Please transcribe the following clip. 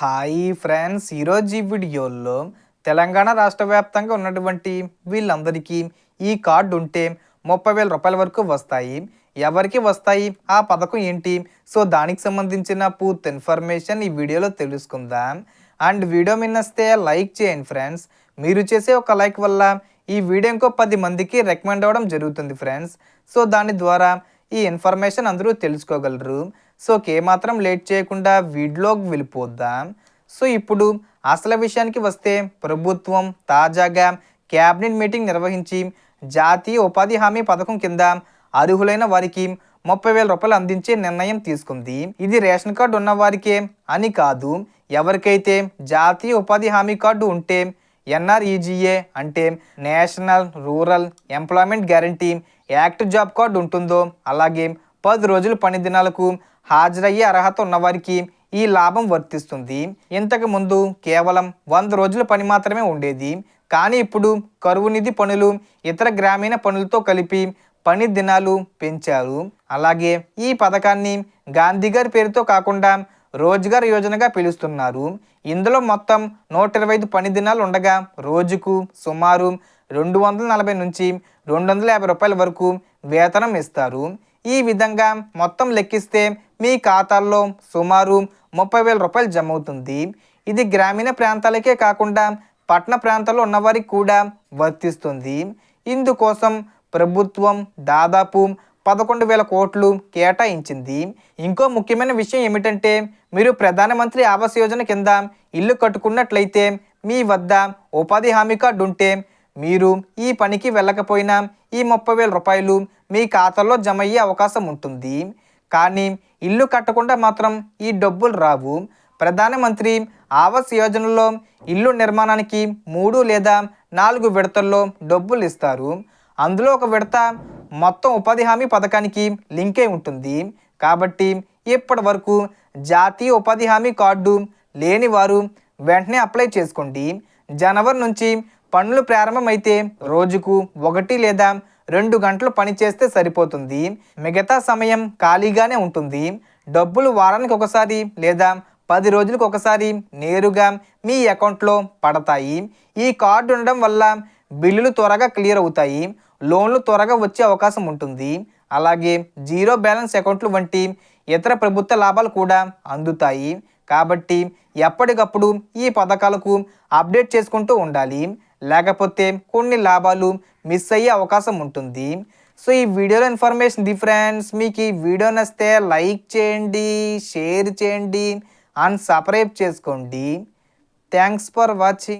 Hi friends, ఈరోజు ఈ వీడియోలో తెలంగాణ రాష్ట్ర వ్యాప్తంగా ఉన్నటువంటి వీళ్ళందరికీ ఈ కార్డు ఉంటే 30,000 రూపాయల వరకు వస్తాయి. ఎవరికి వస్తాయి, ఆ పథకం ఏంటి? సో దానికి సంబంధించిన పూర్తి ఇన్ఫర్మేషన్ ఈ వీడియోలో తెలుసుకుందాం. అండ్ వీడియో మిన్నస్తే లైక్ చేయండి ఫ్రెండ్స్. మీరు చేసే ఒక లైక్ వల్ల ఈ వీడియో ఇంకో 10 మందికి రికమెండ్ అవ్వడం జరుగుతుంది ఫ్రెండ్స్. సో దాని ద్వారా ఈ ఇన్ఫర్మేషన్ అందరూ తెలుసుకోగలరు. సో ఏమాత్రం లేట్ చేయకుండా వీడియోకి వెళ్ళిపోద్దాం. సో ఇప్పుడు అసలు విషయానికి వస్తే, ప్రభుత్వం తాజాగా క్యాబినెట్ మీటింగ్ నిర్వహించి జాతీయ ఉపాధి హామీ పథకం కింద అర్హులైన వారికి 30,000 రూపాయలు అందించే నిర్ణయం తీసుకుంది. ఇది రేషన్ కార్డు ఉన్న వారికే అని కాదు, ఎవరికైతే జాతీయ ఉపాధి హామీ కార్డు ఉంటే NREGA అంటే national rural employment guarantee act job card ఉంటుందో, అలాగే 10 రోజుల పని దినాలకు హాజరయ్యే అర్హత ఉన్నవారికి ఈ లాభం వర్తిస్తుంది. ఇంతకు ముందు కేవలం 100 రోజుల పని మాత్రమే ఉండేది. కానీ ఇప్పుడు కరువు నిధి పనులు, ఇతర గ్రామీణ పనులతో కలిపి పని దినాలు పెంచారు. అలాగే ఈ పథకాన్ని గాంధీ గారి పేరుతో కాకుండా రోజ్గార్ యోజనగా పిలుస్తున్నారు. ఇందులో మొత్తం 125 పని దినాలు ఉండగా రోజుకు సుమారు 240 నుంచి 250 రూపాయల వరకు వేతనం ఇస్తారు. ఈ విధంగా మొత్తం లెక్కిస్తే మీ ఖాతాల్లో సుమారు 30,000 రూపాయలు జమ అవుతుంది. ఇది గ్రామీణ ప్రాంతాలకే కాకుండా పట్టణ ప్రాంతాల్లో ఉన్నవారికి కూడా వర్తిస్తుంది. ఇందుకోసం ప్రభుత్వం దాదాపు 11,000 కోట్లు కేటాయించింది. ఇంకో ముఖ్యమైన విషయం ఏమిటంటే, మీరు ప్రధానమంత్రి ఆవాస్ యోజన కింద ఇల్లు కట్టుకున్నట్లయితే మీ వద్ద ఉపాధి హామీ కార్డు ఉంటే మీరు ఈ పనికి వెళ్ళకపోయినా ఈ 30,000 రూపాయలు మీ ఖాతాలో జమ అయ్యే అవకాశం ఉంటుంది. కానీ ఇల్లు కట్టకుండా మాత్రం ఈ డబ్బులు రావు. ప్రధానమంత్రి ఆవాస్ యోజనలో ఇల్లు నిర్మాణానికి 3 లేదా 4 విడతల్లో డబ్బులు ఇస్తారు. అందులో ఒక విడత మొత్తం ఉపాధి హామీ పథకానికి లింకే ఉంటుంది. కాబట్టి ఇప్పటి వరకు జాతీయ ఉపాధి హామీ కార్డు లేని వారు వెంటనే అప్లై చేసుకోండి. జనవరి నుంచి పనులు ప్రారంభమైతే రోజుకు 1 లేదా 2 గంటలు పని చేస్తే సరిపోతుంది. మిగతా సమయం ఖాళీగానే ఉంటుంది. డబ్బులు వారానికి ఒకసారి లేదా 10 రోజులకు ఒకసారి నేరుగా మీ అకౌంట్లో పడతాయి. ఈ కార్డు ఉండడం వల్ల బిల్లులు త్వరగా క్లియర్ అవుతాయి, లోన్లు త్వరగా వచ్చే అవకాశం ఉంటుంది. అలాగే జీరో బ్యాలెన్స్ అకౌంట్లు వంటి ఇతర ప్రభుత్వ లాభాలు కూడా అందుతాయి. కాబట్టి ఎప్పటికప్పుడు ఈ పథకాలకు అప్డేట్ చేసుకుంటూ ఉండాలి, లేకపోతే కొన్ని లాభాలు మిస్ అయ్యే అవకాశం ఉంటుంది. సో ఈ వీడియోలో ఇన్ఫర్మేషన్ ఫ్రెండ్స్. మీకు ఈ వీడియో నచ్చితే లైక్ చేయండి, షేర్ చేయండి అండ్ సబ్స్క్రైబ్ చేసుకోండి. Thanks for watching.